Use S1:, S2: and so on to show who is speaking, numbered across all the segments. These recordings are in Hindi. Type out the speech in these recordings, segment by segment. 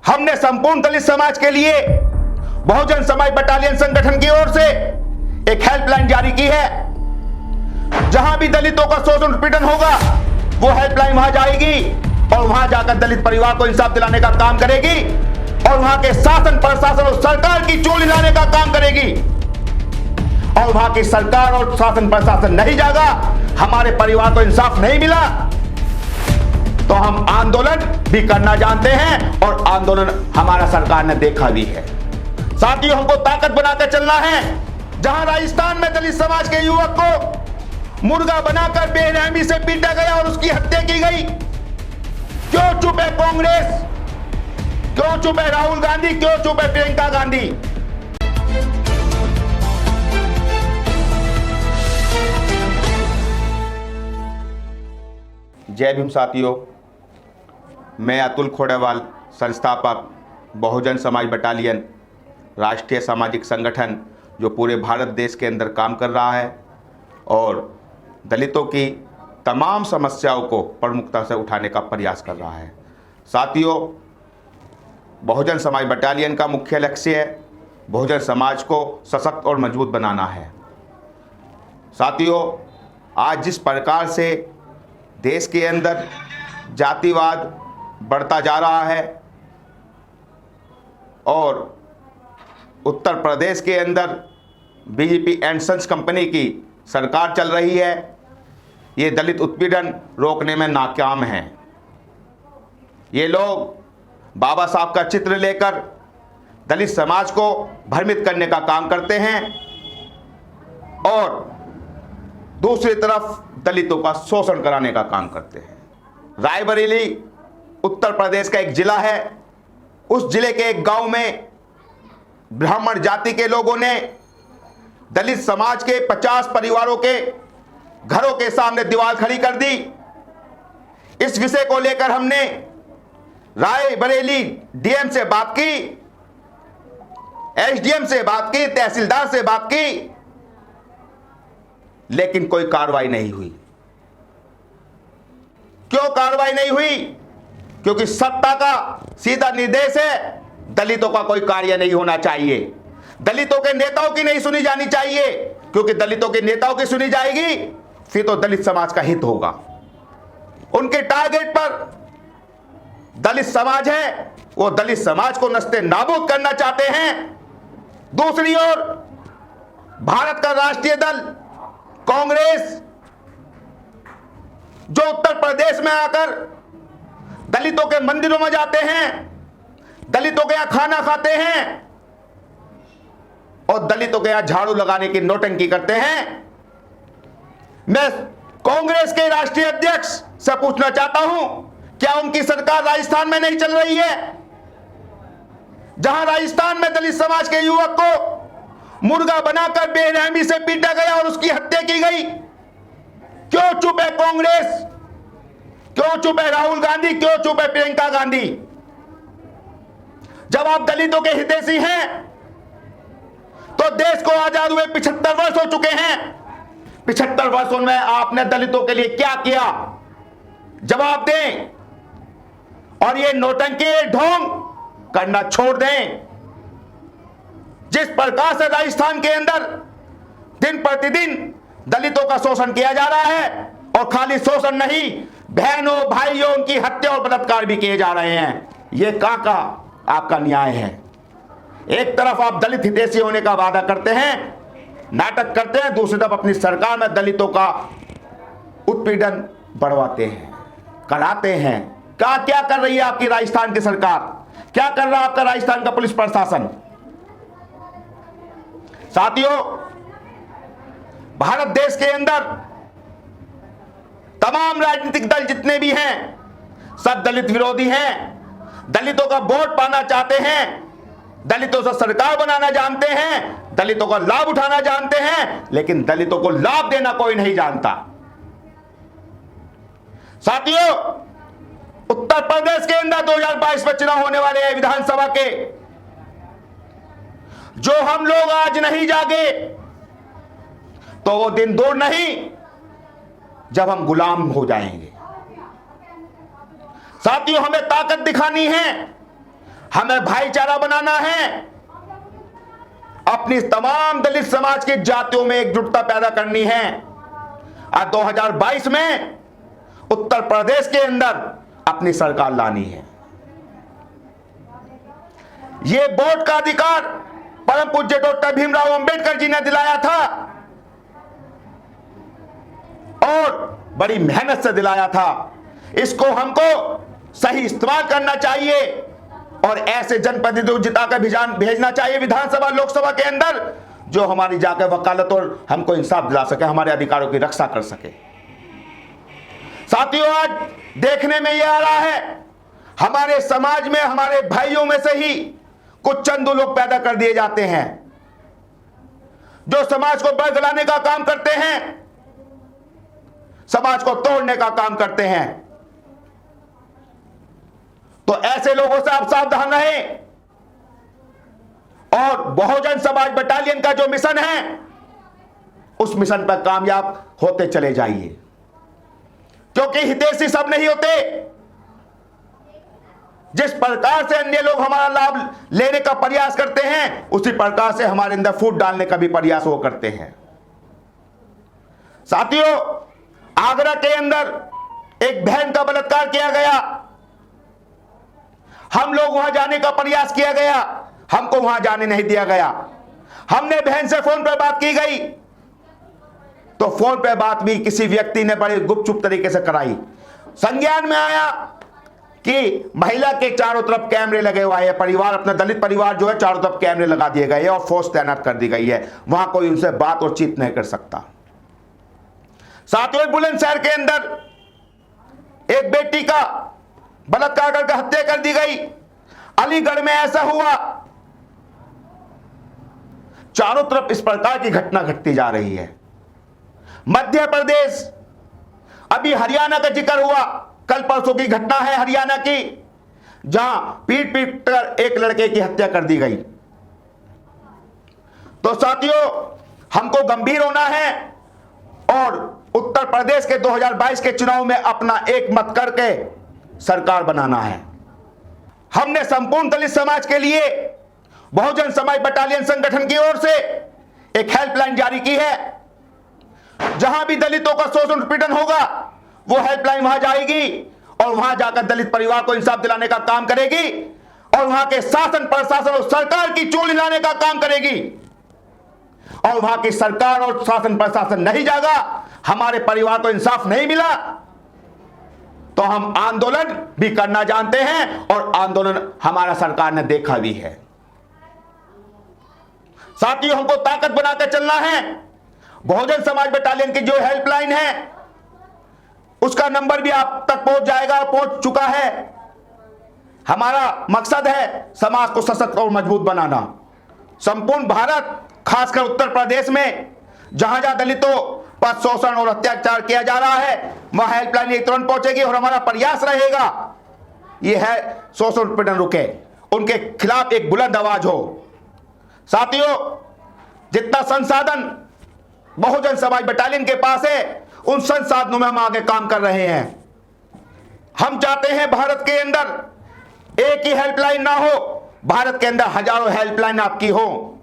S1: हमने संपूर्ण दलित समाज के लिए बहुजन समाज बटालियन संगठन की ओर से एक हेल्पलाइन जारी की है। जहां भी दलितों का शोषण उत्पीड़न होगा वो हेल्पलाइन वहां जाएगी और वहां जाकर दलित परिवार को इंसाफ दिलाने का काम करेगी और वहां के शासन प्रशासन और सरकार की चोट हिलाने का काम करेगी। और वहां की सरकार और शासन प्रशासन नहीं जागा, हमारे परिवार को इंसाफ नहीं मिला, तो हम आंदोलन भी करना जानते हैं और आंदोलन हमारा सरकार ने देखा भी है। साथियों, हमको ताकत बनाकर चलना है। जहां राजस्थान में दलित समाज के युवक को मुर्गा बनाकर बेरहमी से पीटा गया और उसकी हत्या की गई, क्यों चुप है कांग्रेस, क्यों चुप है राहुल गांधी, क्यों चुप है प्रियंका गांधी? जय भीम साथियों, मैं अतुल खोड़ेवाल, संस्थापक बहुजन समाज बटालियन, राष्ट्रीय सामाजिक संगठन जो पूरे भारत देश के अंदर काम कर रहा है और दलितों की तमाम समस्याओं को प्रमुखता से उठाने का प्रयास कर रहा है। साथियों, बहुजन समाज बटालियन का मुख्य लक्ष्य है बहुजन समाज को सशक्त और मजबूत बनाना है। साथियों, आज जिस प्रकार से देश के अंदर जातिवाद बढ़ता जा रहा है और उत्तर प्रदेश के अंदर बीजेपी एंड सन्स कंपनी की सरकार चल रही है, ये दलित उत्पीड़न रोकने में नाकाम हैं। ये लोग बाबा साहब का चित्र लेकर दलित समाज को भ्रमित करने का काम करते हैं और दूसरी तरफ दलितों का शोषण कराने का काम करते हैं। रायबरेली उत्तर प्रदेश का एक जिला है। उस जिले के एक गांव में ब्राह्मण जाति के लोगों ने दलित समाज के 50 परिवारों के घरों के सामने दीवार खड़ी कर दी। इस विषय को लेकर हमने रायबरेली डीएम से बात की, एसडीएम से बात की, तहसीलदार से बात की, लेकिन कोई कार्रवाई नहीं हुई। क्यों कार्रवाई नहीं हुई? क्योंकि सत्ता का सीधा निर्देश है, दलितों का कोई कार्य नहीं होना चाहिए, दलितों के नेताओं की नहीं सुनी जानी चाहिए, क्योंकि दलितों के नेताओं की सुनी जाएगी फिर तो दलित समाज का हित होगा। उनके टारगेट पर दलित समाज है, वो दलित समाज को नस्ते नाबूद करना चाहते हैं। दूसरी ओर भारत का राष्ट्रीय दल कांग्रेस जो उत्तर प्रदेश में आकर दलितों के मंदिरों में जाते हैं, दलितों के यहां खाना खाते हैं और दलितों के यहां झाड़ू लगाने की नौटंकी करते हैं। मैं कांग्रेस के राष्ट्रीय अध्यक्ष से पूछना चाहता हूं, क्या उनकी सरकार राजस्थान में नहीं चल रही है? जहां राजस्थान में दलित समाज के युवक को मुर्गा बनाकर बेरहमी से पीटा गया और उसकी हत्या की गई, क्यों चुप है कांग्रेस, क्यों चुप है राहुल गांधी, क्यों चुप है प्रियंका गांधी? जब आप दलितों के हितैषी हैं तो देश को आजाद हुए 75 वर्ष हो चुके हैं। 75 वर्षों में आपने दलितों के लिए क्या किया? जवाब दें और ये नौटंकी ढोंग करना छोड़ दें। जिस प्रकार से राजस्थान के अंदर दिन प्रतिदिन दलितों का शोषण किया जा रहा है और खाली शोषण नहीं, बहनों भाइयों उनकी हत्या और बलात्कार भी किए जा रहे हैं, ये कहां का आपका न्याय है? एक तरफ आप दलित हितैषी होने का वादा करते हैं, नाटक करते हैं, दूसरी तरफ अपनी सरकार में दलितों का उत्पीड़न बढ़वाते हैं, कराते हैं। क्या कर रही है आपकी राजस्थान की सरकार? क्या कर रहा है आपका राजस्थान का पुलिस प्रशासन? साथियों, भारत देश के अंदर तमाम राजनीतिक दल जितने भी हैं सब दलित विरोधी हैं, दलितों का वोट पाना चाहते हैं, दलितों से सरकार बनाना जानते हैं, दलितों का लाभ उठाना जानते हैं, लेकिन दलितों को लाभ देना कोई नहीं जानता। साथियों, उत्तर प्रदेश के अंदर 2022 में चुनाव होने वाले हैं विधानसभा के। जो हम लोग आज नहीं जागे तो वो दिन दूर नहीं जब हम गुलाम हो जाएंगे। साथियों, हमें ताकत दिखानी है, हमें भाईचारा बनाना है, अपनी तमाम दलित समाज की जातियों में एकजुटता पैदा करनी है और 2022 में उत्तर प्रदेश के अंदर अपनी सरकार लानी है। यह वोट का अधिकार परम पूज्य डॉक्टर भीमराव अंबेडकर जी ने दिलाया था और बड़ी मेहनत से दिलाया था। इसको हमको सही इस्तेमाल करना चाहिए और ऐसे जनप्रतिनिधियों जिताकर भेजना चाहिए विधानसभा लोकसभा के अंदर जो हमारी जाकर वकालत और हमको इंसाफ दिला सके, हमारे अधिकारों की रक्षा कर सके। साथियों, आज देखने में यह आ रहा है हमारे समाज में हमारे भाइयों में से ही कुछ चंद लोग पैदा कर दिए जाते हैं जो समाज को बरगलाने का काम करते हैं, समाज को तोड़ने का काम करते हैं। तो ऐसे लोगों से आप सावधान रहें और बहुजन समाज बटालियन का जो मिशन है उस मिशन पर कामयाब होते चले जाइए, क्योंकि हितैषी सब नहीं होते। जिस प्रकार से अन्य लोग हमारा लाभ लेने का प्रयास करते हैं उसी प्रकार से हमारे अंदर फूट डालने का भी प्रयास वो करते हैं। साथियों, आगरा के अंदर एक बहन का बलात्कार किया गया, हम लोग वहां जाने का प्रयास किया गया, हमको वहां जाने नहीं दिया गया। हमने बहन से फोन पर बात की गई तो फोन पर बात भी किसी व्यक्ति ने बड़े गुपचुप तरीके से कराई। संज्ञान में आया कि महिला के चारों तरफ कैमरे लगे हुए हैं, परिवार अपना दलित परिवार जो है चारों तरफ कैमरे लगा दिए गए और फोर्स तैनात कर दी गई है, वहां कोई उनसे बात और चीत नहीं कर सकता। सातवें बुलंदशहर के अंदर एक बेटी का बलात्कार करके हत्या कर दी गई। अलीगढ़ में ऐसा हुआ। चारों तरफ इस प्रकार की घटना घटती जा रही है। मध्य प्रदेश, अभी हरियाणा का जिक्र हुआ, कल परसों की घटना है हरियाणा की, जहां पीट पीट कर एक लड़के की हत्या कर दी गई। तो साथियों, हमको गंभीर होना है और उत्तर प्रदेश के 2022 के चुनाव में अपना एक मत करके सरकार बनाना है। हमने संपूर्ण दलित समाज के लिए बहुजन समाज बटालियन संगठन की ओर से एक हेल्पलाइन जारी की है। जहां भी दलितों का शोषण उत्पीड़न होगा वो हेल्पलाइन वहां जाएगी और वहां जाकर दलित परिवार को इंसाफ दिलाने का काम करेगी और वहां के शासन प्रशासन और सरकार की चोली लाने का काम करेगी। और वहां की सरकार और शासन प्रशासन नहीं जागा, हमारे परिवार को इंसाफ नहीं मिला तो हम आंदोलन भी करना जानते हैं और आंदोलन हमारा सरकार ने देखा भी है। साथियों, हमको ताकत बनाकर चलना है। बहुजन समाज बटालियन की जो हेल्पलाइन है उसका नंबर भी आप तक पहुंच जाएगा, पहुंच चुका है। हमारा मकसद है समाज को सशक्त और मजबूत बनाना। संपूर्ण भारत, खासकर उत्तर प्रदेश में जहां जहां दलितों पर शोषण और अत्याचार किया जा रहा है वहां हेल्पलाइन एक तुरंत पहुंचेगी और हमारा प्रयास रहेगा यह है शोषण उत्पीड़न रुके, उनके खिलाफ एक बुलंद आवाज हो। साथियों, जितना संसाधन बहुजन समाज बटालियन के पास है उन संसाधनों में हम आगे काम कर रहे हैं। हम चाहते हैं भारत के अंदर एक ही हेल्पलाइन ना हो, भारत के अंदर हजारों हेल्पलाइन आपकी हो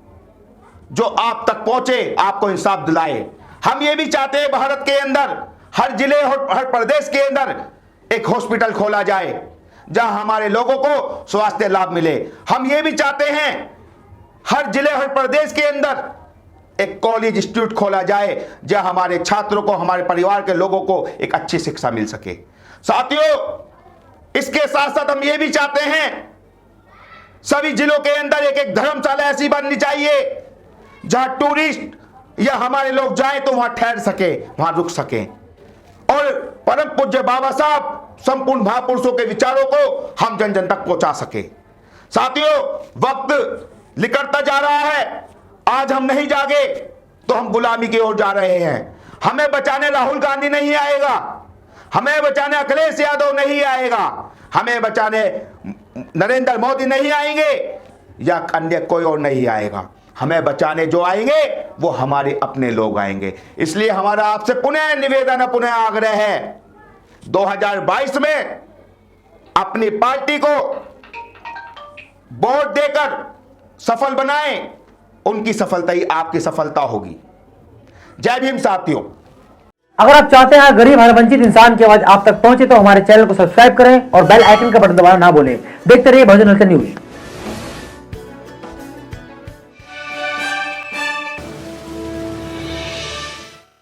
S1: जो आप तक पहुंचे, आपको इंसाफ दिलाए। हम ये भी चाहते हैं भारत के अंदर हर जिले और हर प्रदेश के अंदर एक हॉस्पिटल खोला जाए जहां हमारे लोगों को स्वास्थ्य लाभ मिले। हम ये भी चाहते हैं हर जिले हर प्रदेश के अंदर एक कॉलेज इंस्टीट्यूट खोला जाए जहां हमारे छात्रों को, हमारे परिवार के लोगों को एक अच्छी शिक्षा मिल सके। साथियों, इसके साथ साथ हम ये भी चाहते हैं सभी जिलों के अंदर एक एक धर्मशाला ऐसी बननी चाहिए जहां टूरिस्ट या हमारे लोग जाएं तो वहां ठहर सके, वहां रुक सके और परम पूज्य बाबा साहब संपूर्ण महापुरुषों के विचारों को हम जन जन तक पहुंचा सके। साथियों, वक्त निकलता जा रहा है। आज हम नहीं जागे तो हम गुलामी की ओर जा रहे हैं। हमें बचाने राहुल गांधी नहीं आएगा, हमें बचाने अखिलेश यादव नहीं आएगा, हमें बचाने नरेंद्र मोदी नहीं आएंगे या अन्य कोई और नहीं आएगा। हमें बचाने जो आएंगे वो हमारे अपने लोग आएंगे। इसलिए हमारा आपसे पुनः निवेदन, पुनः आग्रह है 2022 में अपनी पार्टी को वोट देकर सफल बनाएं, उनकी सफलता ही आपकी सफलता होगी। जय भीम साथियों।
S2: अगर आप चाहते हैं गरीब हर वंचित इंसान की आवाज आप तक पहुंचे तो हमारे चैनल को सब्सक्राइब करें और बेल आइकन का बटन दबाना ना भूलें। देखते रहिए बहुजन न्यूज।